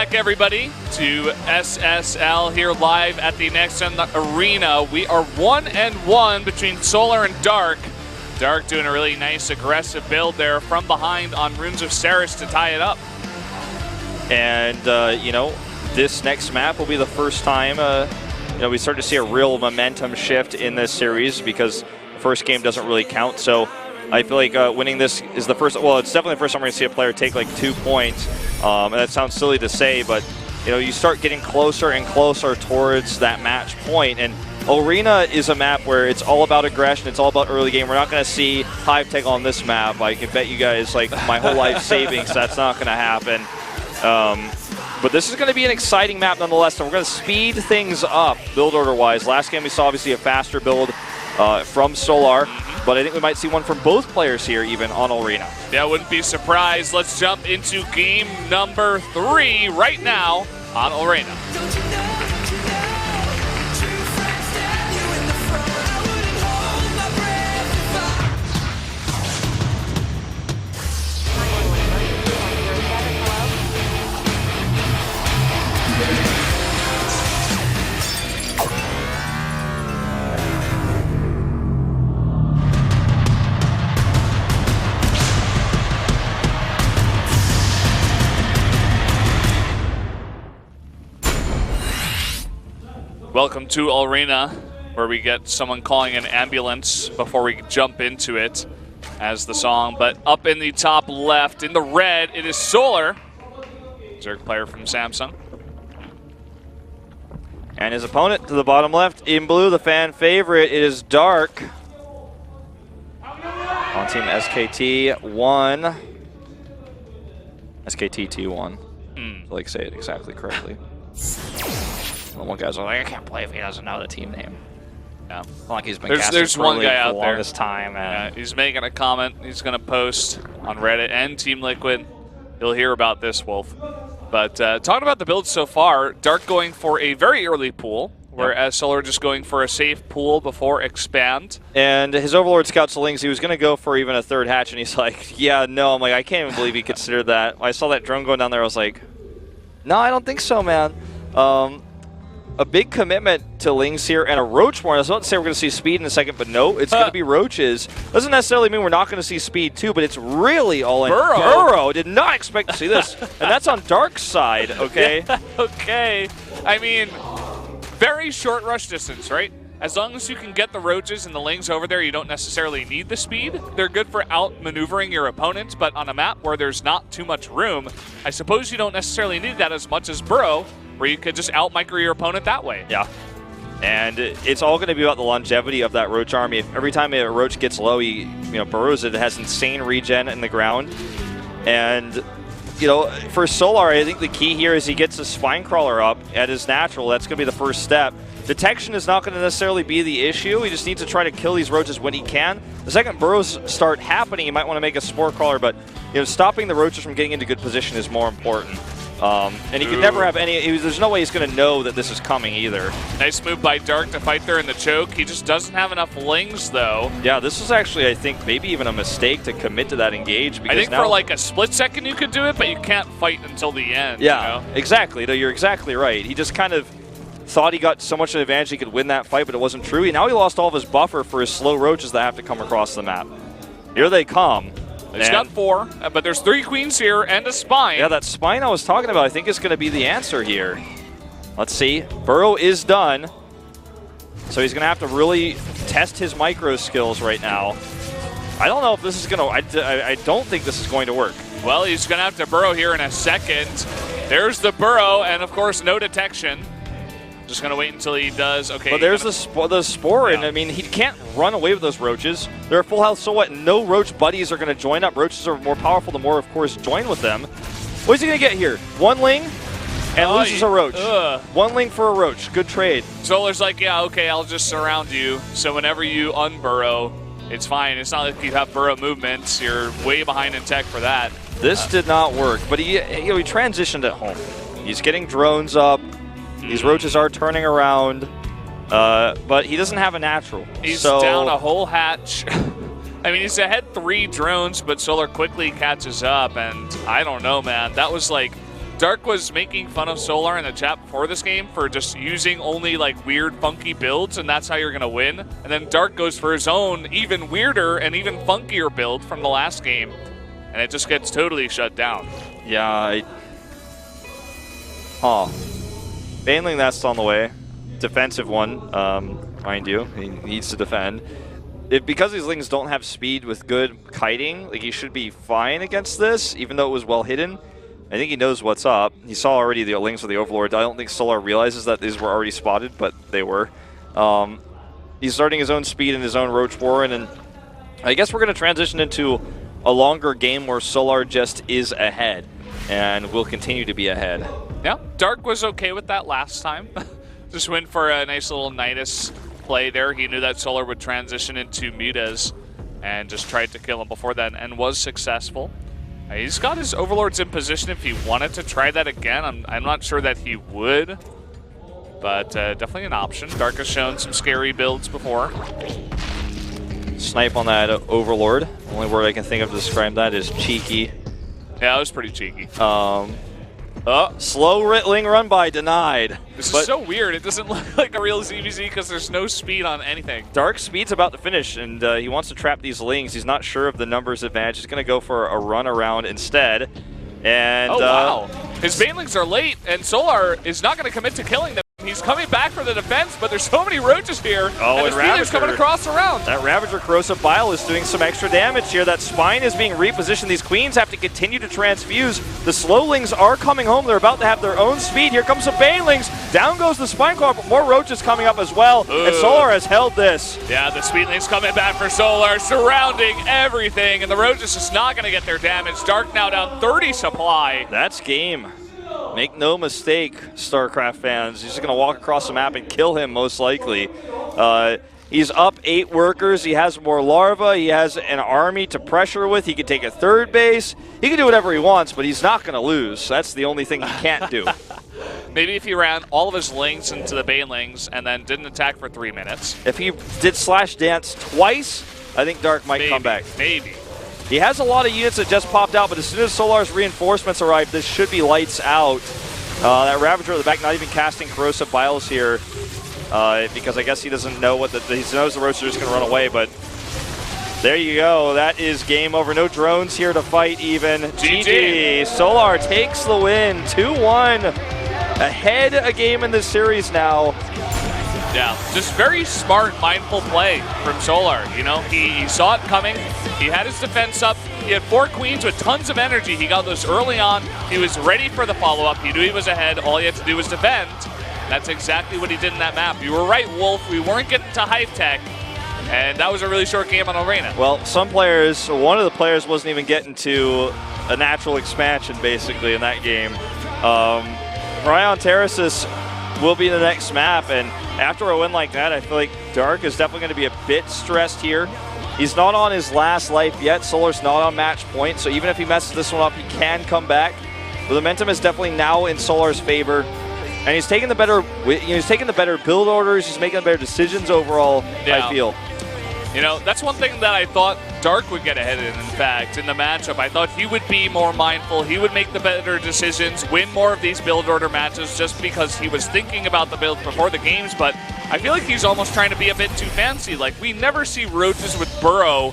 back, everybody, to SSL here live at the Next Gen Arena. We are 1-1 between Solar and Dark. Dark doing a really nice aggressive build there from behind on Runes of Ceres to tie it up. And, you know, this next map will be the first time, you know, we start to see a real momentum shift in this series because the first game doesn't really count. So I feel like winning this is the first, well, it's definitely the first time we're going to see a player take like 2 points. And that sounds silly to say, but, you know, you start getting closer and closer towards that match point. And Arena is a map where it's all about aggression. It's all about early game. We're not going to see Hive take on this map. I can bet you guys, like, my whole life savings, that's not going to happen. But this is going to be an exciting map nonetheless, and we're going to speed things up build order-wise. Last game we saw obviously a faster build from Solar, but I think we might see one from both players here even on Arena. Yeah, wouldn't be surprised. Let's jump into game number 3 right now on Arena. Welcome to Arena, where we get someone calling an ambulance before we jump into it as the song. But up in the top left, in the red, it is Solar, Zerg player from Samsung. And his opponent to the bottom left, in blue, the fan favorite, it is Dark. On team SKT1. SKT T1. So like say it exactly correctly. One guy's like, I can't play if he doesn't know the team name. Yeah, like he's been there's one guy out there this time. Yeah, he's making a comment. He's going to post on Reddit and Team Liquid. You'll hear about this, Wolf. But talking about the build so far, Dark going for a very early pool, whereas Solar just going for a safe pool before expand. And his Overlord Scout Slings, he was going to go for even a third hatch, and he's like, yeah, no. I'm like, I can't even believe he considered that. When I saw that drone going down there, I was like, no, I don't think so, man. A big commitment to Lings here and a Roach Warren. I was about to say we're going to see speed in a second, but no, it's going to be Roaches. Doesn't necessarily mean we're not going to see speed too, but it's really all in. Burrow did not expect to see this. And that's on Dark's side, okay? Yeah, okay. I mean, very short rush distance, right? As long as you can get the Roaches and the Lings over there, you don't necessarily need the speed. They're good for outmaneuvering your opponents, but on a map where there's not too much room, I suppose you don't necessarily need that as much as Burrow, where you could just out-micro your opponent that way. Yeah. And it's all going to be about the longevity of that Roach army. Every time a Roach gets low, he burrows it. It has insane regen in the ground. And, you know, for Solar, I think the key here is he gets a Spine Crawler up at his natural. That's going to be the first step. Detection is not going to necessarily be the issue. He just needs to try to kill these Roaches when he can. The second burrows start happening, you might want to make a Spore Crawler, but stopping the Roaches from getting into good position is more important. And he could never have any, there's no way he's going to know that this is coming either. Nice move by Dark to fight there in the choke. He just doesn't have enough Lings, though. Yeah, this was actually, I think, maybe even a mistake to commit to that engage. Because I think for like a split second you could do it, but you can't fight until the end. Yeah, you know? Exactly. No, you're exactly right. He just kind of thought he got so much of an advantage he could win that fight, but it wasn't true. Now he lost all of his buffer for his slow Roaches that have to come across the map. Here they come. He's got 4, but there's 3 Queens here and a Spine. Yeah, that Spine I was talking about I think is going to be the answer here. Let's see. Burrow is done. So he's going to have to really test his micro skills right now. I don't know if this is going to... I don't think this is going to work. Well, he's going to have to burrow here in a second. There's the burrow, and of course, no detection. Just going to wait until he does. Okay. But there's the Spore, and I mean, he can't run away with those Roaches. They're full health, so what? No Roach buddies are going to join up. Roaches are more powerful the more, of course, join with them. What is he going to get here? 1 Ling and loses a Roach. 1 Ling for a Roach. Good trade. Solar's like, yeah, okay, I'll just surround you. So whenever you unburrow, it's fine. It's not like you have burrow movements. You're way behind in tech for that. This did not work, but he transitioned at home. He's getting drones up. These Roaches are turning around, but he doesn't have a natural. He's down a whole hatch. I mean, he's ahead 3 drones, but Solar quickly catches up, and I don't know, man. That was like Dark was making fun of Solar in the chat before this game for just using only like weird, funky builds, and that's how you're gonna win. And then Dark goes for his own, even weirder and even funkier build from the last game, and it just gets totally shut down. Yeah. Baneling Nest on the way. Defensive one, mind you. He needs to defend. Because these Lings don't have speed with good kiting, like he should be fine against this, even though it was well hidden. I think he knows what's up. He saw already the Lings with the Overlord. I don't think Solar realizes that these were already spotted, but they were. He's starting his own speed and his own Roach Warren, and I guess we're going to transition into a longer game where Solar just is ahead, and will continue to be ahead. Yeah, Dark was okay with that last time. Just went for a nice little Nidus play there. He knew that Solar would transition into Mutas and just tried to kill him before that and was successful. He's got his Overlords in position if he wanted to try that again. I'm not sure that he would, but definitely an option. Dark has shown some scary builds before. Snipe on that Overlord. Only word I can think of to describe that is cheeky. Yeah, it was pretty cheeky. Slow Ling run by denied. This is so weird. It doesn't look like a real ZVZ because there's no speed on anything. Dark speed's about to finish, and he wants to trap these Lings. He's not sure of the numbers advantage. He's going to go for a run around instead. And oh, wow. His Banelings are late, and Solar is not going to commit to killing them. He's coming back for the defense, but there's so many roaches here. Oh, and Ravager's coming across around. That Ravager Corrosive Bile is doing some extra damage here. That Spine is being repositioned. These Queens have to continue to transfuse. The Slowlings are coming home. They're about to have their own speed. Here comes the Banelings. Down goes the Spine Core, but more roaches coming up as well. Ooh. And Solar has held this. Yeah, the Speedlings coming back for Solar, surrounding everything, and the roaches is not going to get their damage. Dark now down 30 supply. That's game. Make no mistake, StarCraft fans. He's just going to walk across the map and kill him, most likely. He's up 8 workers. He has more larvae. He has an army to pressure with. He can take a third base. He can do whatever he wants, but he's not going to lose. That's the only thing he can't do. Maybe if he ran all of his Lings into the Banelings and then didn't attack for 3 minutes. If he did Slash Dance twice, I think Dark might come back. Maybe. He has a lot of units that just popped out, but as soon as Solar's reinforcements arrive, this should be lights out. That Ravager at the back not even casting Corrosive Biles here because I guess he doesn't know what he knows the roaches are just going to run away, but there you go. That is game over. No drones here to fight even. GG. Solar takes the win. 2-1. Ahead a game in this series now. Yeah, just very smart, mindful play from Solar. You know, he saw it coming. He had his defense up. He had 4 Queens with tons of energy. He got those early on. He was ready for the follow-up. He knew he was ahead. All he had to do was defend. That's exactly what he did in that map. You were right, Wolf. We weren't getting to Hive Tech, and that was a really short game on Arena. Well, some players, one of the players wasn't even getting to a natural expansion, basically, in that game. Ryan Terraces will be the next map, and after a win like that, I feel like Dark is definitely going to be a bit stressed here. He's not on his last life yet. Solar's not on match point, so even if he messes this one up, he can come back. The momentum is definitely now in Solar's favor, and he's taking the better. He's taking the better build orders. He's making the better decisions overall. Yeah. I feel. You know, that's one thing that I thought Dark would get ahead in fact, in the matchup. I thought he would be more mindful. He would make the better decisions, win more of these build order matches just because he was thinking about the builds before the games, but I feel like he's almost trying to be a bit too fancy. Like, we never see roaches with Burrow